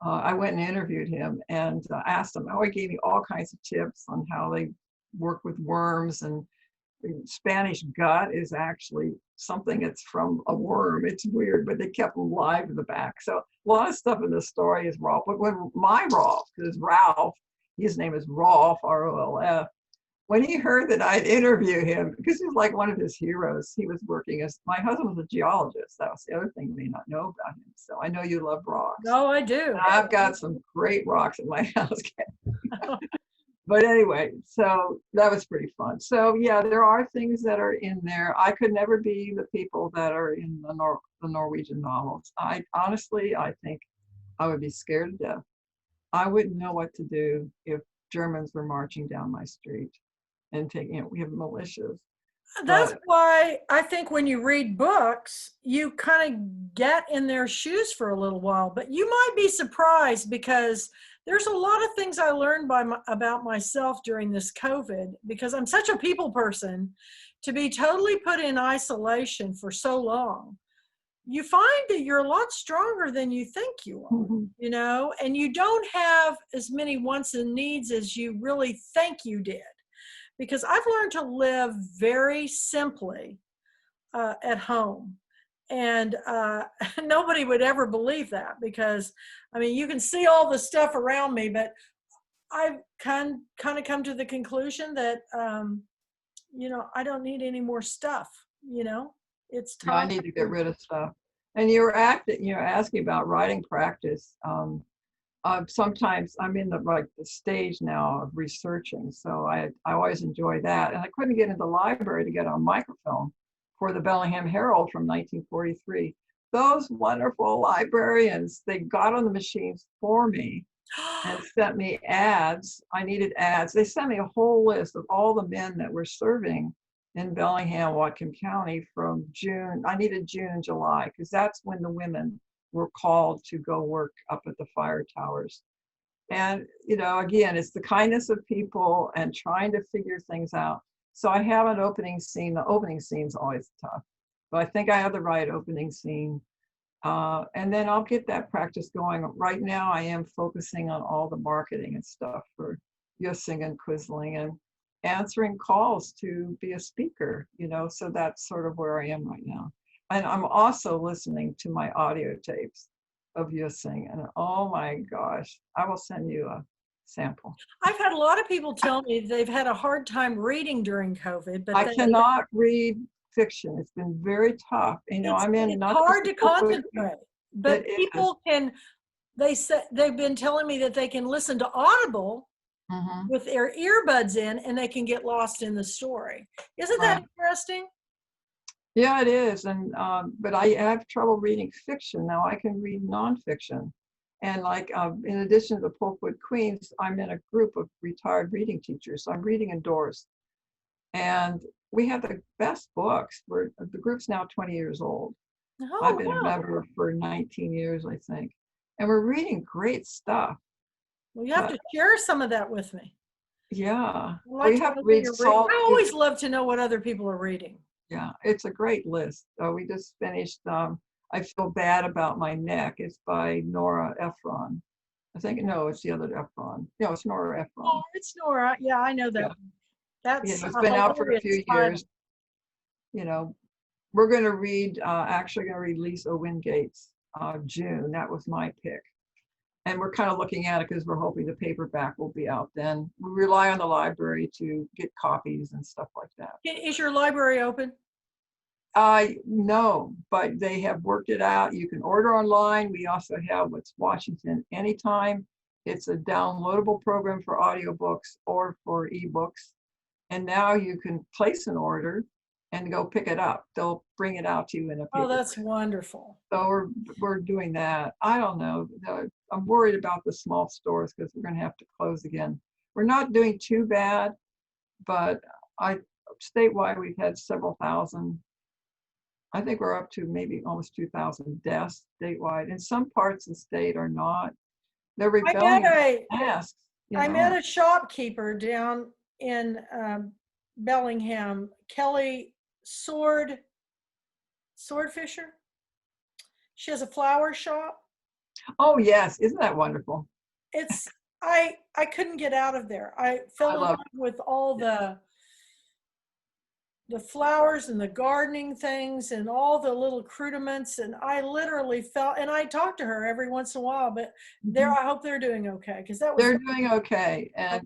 I went and interviewed him and asked him. Oh, he gave me all kinds of tips on how they work with worms, and Spanish gut is actually something that's from a worm. It's weird, but they kept them alive in the back. So a lot of stuff in this story is Rolf. But when my Rolf, because Ralph, his name is Rolf, R-O-L-F, when he heard that I'd interview him, because he was like one of his heroes, he was working as, my husband was a geologist. That was the other thing you may not know about him. So I know you love rocks. No, I do. And I've got some great rocks in my house. But anyway, so that was pretty fun. So yeah, there are things that are in there. I could never be the people that are in the Norwegian novels. I honestly, I think I would be scared to death. I wouldn't know what to do if Germans were marching down my street and taking it. We have militias. That's why I think when you read books, you kind of get in their shoes for a little while, but you might be surprised because there's a lot of things I learned about myself during this COVID, because I'm such a people person. To be totally put in isolation for so long, you find that you're a lot stronger than you think you are, you know, and you don't have as many wants and needs as you really think you did. Because I've learned to live very simply at home. And nobody would ever believe that, because, I mean, you can see all the stuff around me, but I've kind of come to the conclusion that, you know, I don't need any more stuff, you know, it's time. I need to get rid of stuff. And you're asking about writing practice. Sometimes I'm in the stage now of researching, so I always enjoy that. And I couldn't get into the library to get on microfilm for the Bellingham Herald from 1943. Those wonderful librarians, they got on the machines for me and sent me ads. I needed ads. They sent me a whole list of all the men that were serving in Bellingham, Whatcom County from June. I needed June and July, because that's when the women were called to go work up at the fire towers. And, you know, again, it's the kindness of people and trying to figure things out. So I have an opening scene. The opening scene's always tough, but I think I have the right opening scene. And then I'll get that practice going. Right now, I am focusing on all the marketing and stuff for Jussing and Quisling and answering calls to be a speaker, you know, so that's sort of where I am right now. And I'm also listening to my audio tapes of Jussing, and oh my gosh, I will send you a sample. I've had a lot of people tell me they've had a hard time reading during COVID, but I cannot read fiction. It's been very tough. You know, it's hard to concentrate, but people can, they've been telling me that they can listen to Audible with their earbuds in, and they can get lost in the story. Isn't that interesting? Yeah, it is. And but I have trouble reading fiction. Now I can read nonfiction. And like in addition to the Pulpwood Queens, I'm in a group of retired reading teachers. So I'm reading indoors. And we have the best books. The group's now 20 years old. Oh, I've been a member for 19 years, I think. And we're reading great stuff. Well, you have to share some of that with me. Yeah. We have to read I always love to know what other people are reading. Yeah, it's a great list. We just finished I Feel Bad About My Neck. It's by Nora Ephron. I think, no, it's the other Ephron. No, it's Nora Ephron. Oh, it's Nora. Yeah, I know that. Yeah. That's it's been out for a few years. You know, we're going to read, actually going to read Lisa Wingate's June. That was my pick. And we're kind of looking at it because we're hoping the paperback will be out then. We rely on the library to get copies and stuff like that. Is your library open? No, but they have worked it out. You can order online. We also have what's Washington Anytime. It's a downloadable program for audiobooks or for ebooks. And now you can place an order and go pick it up. They'll bring it out to you in a paper. Oh, that's wonderful. So we're doing that. I don't know. I'm worried about the small stores because we're going to have to close again. we're not doing too bad, but statewide we've had several thousand. I think we're up to maybe almost 2,000 deaths statewide. In some parts of the state are not. They're rebelling against masks. I met a shopkeeper down in Bellingham, Kelly Swordfisher. She has a flower shop. Oh yes, isn't that wonderful? It's I couldn't get out of there. I fell in love with all the flowers and the gardening things and all the little crudiments, and I literally felt, and I talk to her every once in a while, but I hope they're doing okay, because they're doing okay. And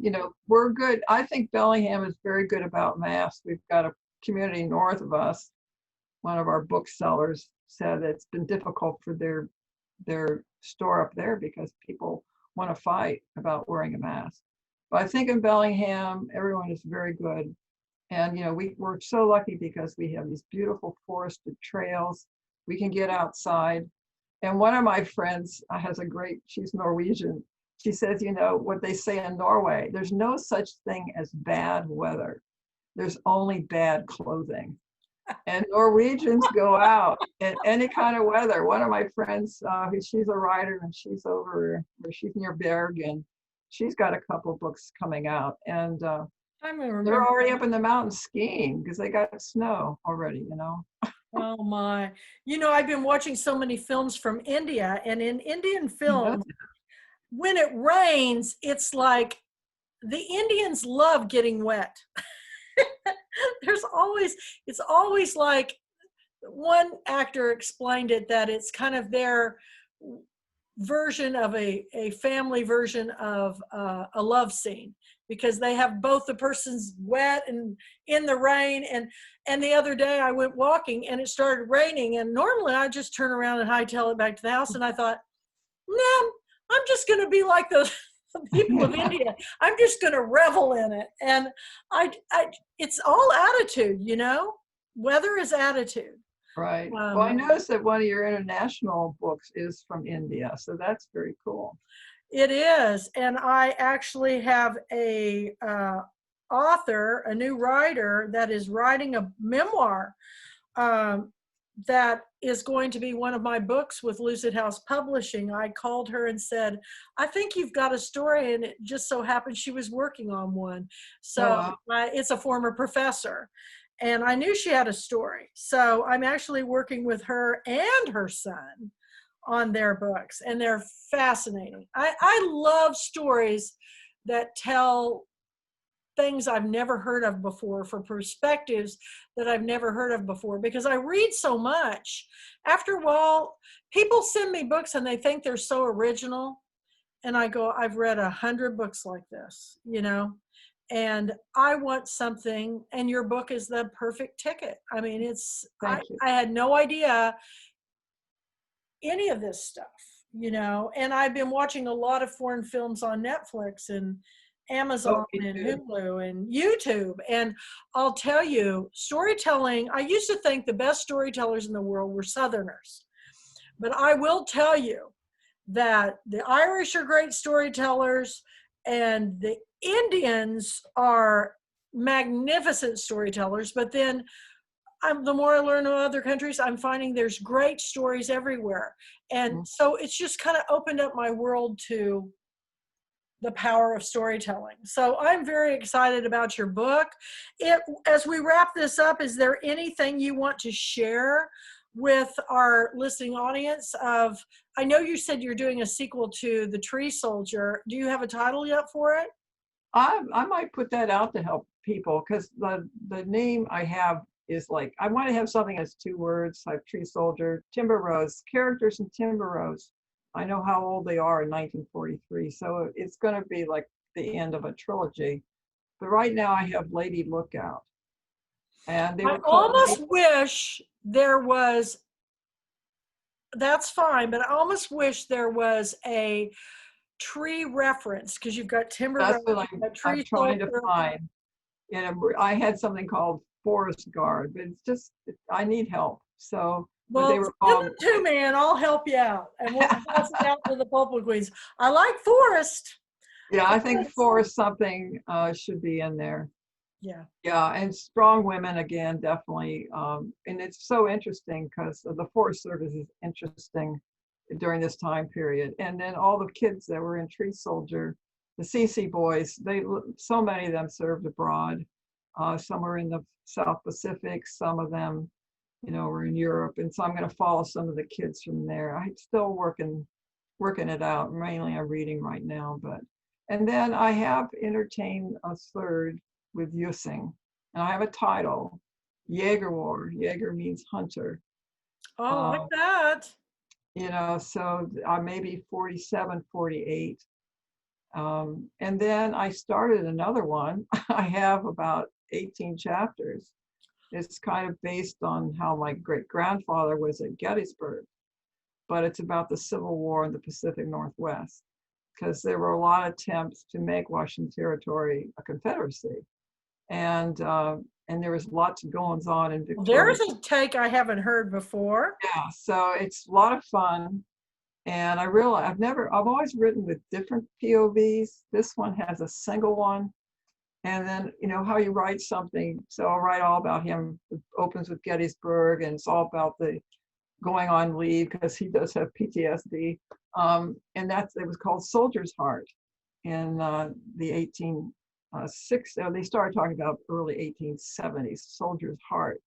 we're good. I think Bellingham is very good about masks. We've got a community north of us. One of our booksellers said it's been difficult for their store up there because people want to fight about wearing a mask. But I think in Bellingham, everyone is very good. And we're so lucky because we have these beautiful forested trails. We can get outside. And one of my friends she's Norwegian. She says, what they say in Norway, there's no such thing as bad weather. There's only bad clothing. And Norwegians go out in any kind of weather. One of my friends, she's a writer, and she's near Bergen. She's got a couple of books coming out, and they're already up in the mountains skiing because they got snow already. Oh my! I've been watching so many films from India, and in Indian films, when it rains, it's like the Indians love getting wet. It's always like, one actor explained it that it's kind of their version of a family version of a love scene, because they have both the person's wet and in the rain. And the other day I went walking and it started raining, and normally I just turn around and hightail it back to the house, and I thought, no, I'm just going to be like the people of India. I'm just going to revel in it. And it's all attitude, weather is attitude. Right. Well, I noticed that one of your international books is from India, so that's very cool. It is. And I actually have a new writer that is writing a memoir that is going to be one of my books with Lucid House Publishing. I called her and said, I think you've got a story, and it just so happened she was working on one. So it's a former professor, and I knew she had a story. So I'm actually working with her and her son on their books, and they're fascinating. I love stories that tell things I've never heard of before, for perspectives that I've never heard of before, because I read so much. After a while, people send me books and they think they're so original, and I go, I've read 100 books like this, and I want something, and your book is the perfect ticket. I mean, I had no idea any of this stuff, and I've been watching a lot of foreign films on Netflix and Amazon and Hulu and YouTube. And I'll tell you, storytelling, I used to think the best storytellers in the world were Southerners. But I will tell you that the Irish are great storytellers, and the Indians are magnificent storytellers. But then the more I learn about other countries, I'm finding there's great stories everywhere. And so it's just kind of opened up my world to the power of storytelling. So I'm very excited about your book. As we wrap this up, is there anything you want to share with our listening audience? I know you said you're doing a sequel to The Tree Soldier. Do you have a title yet for it? I might put that out to help people, because the name I have is like, I want to have something that's 2 words, like Tree Soldier, Timber Rose, characters in Timber Rose. I know how old they are in 1943, so it's going to be like the end of a trilogy. But right now I have Lady Lookout. And I almost wish there was, that's fine, but I almost wish there was a tree reference, because you've got Timber Rose. That's what I'm trying to find. I had something called Forest Guard, but it's just, I need help. So well, they were called, to me, and I'll help you out, and we'll pass it out to the Pulpwood Queens. I like forest. Yeah, I think Yes. four something should be in there. Yeah. Yeah, and strong women again, definitely. And it's so interesting because the Forest Service is interesting during this time period. And then all the kids that were in Tree Soldier, the CC boys, so many of them served abroad. Some were in the South Pacific, some of them, were in Europe. And so I'm going to follow some of the kids from there. I'm still working it out. Mainly I'm reading right now, but and then I have entertained a third with Using, and I have a title, Jaeger War. Jaeger means hunter. I like Uh, that. so I may be 47, 48. And then I started another one. I have about 18 chapters. It's kind of based on how my great grandfather was at Gettysburg, but it's about the Civil War in the Pacific Northwest, because there were a lot of attempts to make Washington Territory a confederacy, and there was lots of goings on in Victoria. There's a take I haven't heard before. Yeah, so it's a lot of fun, and I realize I've always written with different POVs. This one has a single one, and then how you write something. So I'll write all about him. It opens with Gettysburg, and it's all about the going on leave because he does have PTSD. And it was called Soldier's Heart in the 1860s. They started talking about early 1870s, Soldier's Heart.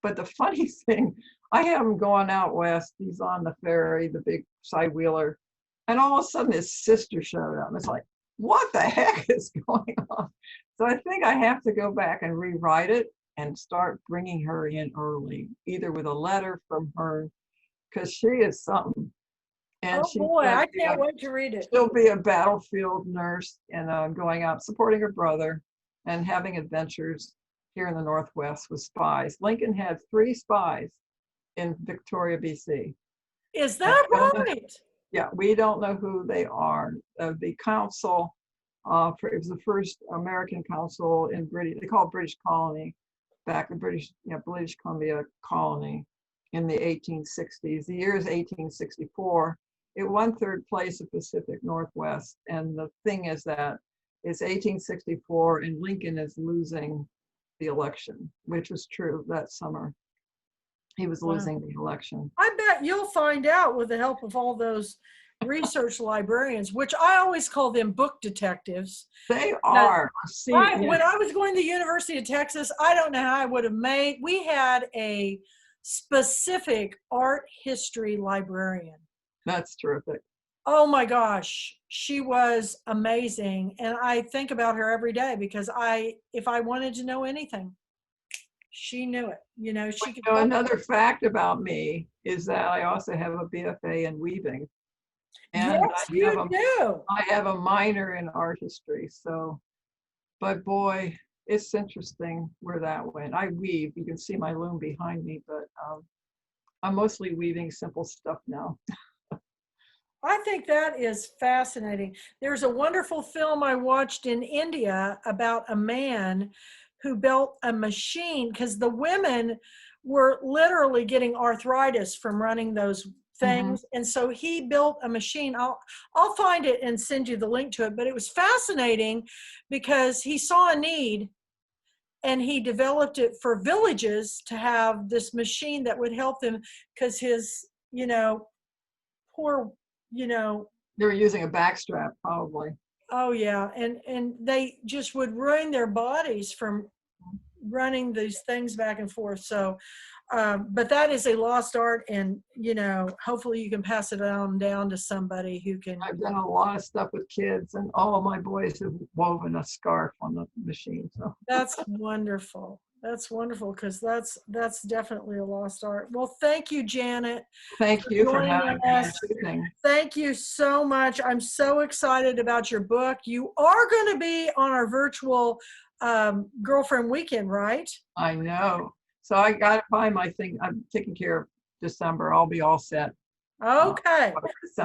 But the funny thing, I had him going out west. He's on the ferry, the big side wheeler, and all of a sudden his sister showed up. It's like, what the heck is going on? So I think I have to go back and rewrite it and start bringing her in early, either with a letter from her, because she is something. And Oh boy, I can't wait to read it. she'll be a battlefield nurse and going out supporting her brother and having adventures here in the Northwest with spies. Lincoln had 3 spies in Victoria, BC. Is that right? Yeah, we don't know who they are. The council, it was the first American council in British, they call it British colony, back in British Columbia colony in the 1860s. The year is 1864. It won 3rd place in Pacific Northwest. And the thing is that it's 1864 and Lincoln is losing the election, which was true that summer. He was losing the election. I bet you'll find out with the help of all those research librarians, which I always call them book detectives. They are. When I was going to the University of Texas, I don't know how I would have we had a specific art history librarian. That's terrific. Oh my gosh, she was amazing. And I think about her every day because if I wanted to know anything, she knew it. She could. Another fact about me is that I also have a BFA in weaving. And yes, you do. I have a minor in art history. So, but boy, it's interesting where that went. I weave. You can see my loom behind me, but I'm mostly weaving simple stuff now. I think that is fascinating. There's a wonderful film I watched in India about a man who built a machine because the women were literally getting arthritis from running those things. Mm-hmm. And so he built a machine. I'll find it and send you the link to it. But it was fascinating because he saw a need and he developed it for villages to have this machine that would help them because his, poor, They were using a backstrap probably. Oh yeah, and they just would ruin their bodies from running these things back and forth. So, but that is a lost art, and hopefully you can pass it on down to somebody who can. I've done a lot of stuff with kids, and all of my boys have woven a scarf on the machine. So that's wonderful. That's wonderful because that's definitely a lost art. Well, thank you, Janet. Thank you for having me. Thank you so much. I'm so excited about your book. You are going to be on our virtual girlfriend weekend, right? I know. So I got to find my thing. I'm taking care of December. I'll be all set. Okay.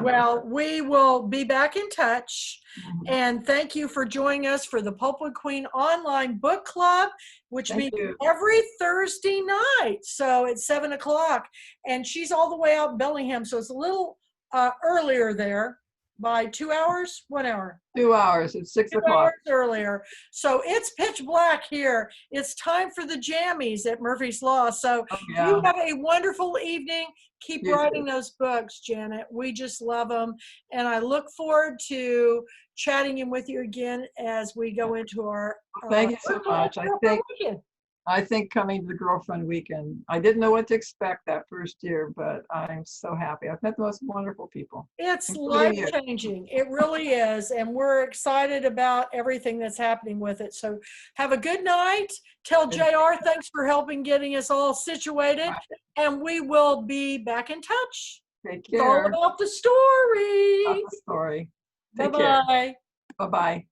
Well, we will be back in touch. Mm-hmm. And thank you for joining us for the Pulpwood Queen online book club, which meets every Thursday night. So it's 7:00. And she's all the way out in Bellingham. So it's a little earlier there. by 2 hours, 1 hour. 2 hours. It's 6 2 o'clock. hours earlier. So it's pitch black here. It's time for the jammies at Murphy's Law. So Oh, you yeah. have a wonderful evening. Keep You writing too. those books, Janet. We just love them. And I look forward to chatting with you again as we go into our Thank you so much. weekend. I think coming to the girlfriend weekend, I didn't know what to expect that first year, but I'm so happy. I've met the most wonderful people. It's including you. life-changing. It really is. And we're excited about everything that's happening with it. So have a good night. Tell JR thanks for helping getting us all situated. And we will be back in touch. Take It's all care. about the story. That's the story. Take care. Bye-bye. Bye-bye.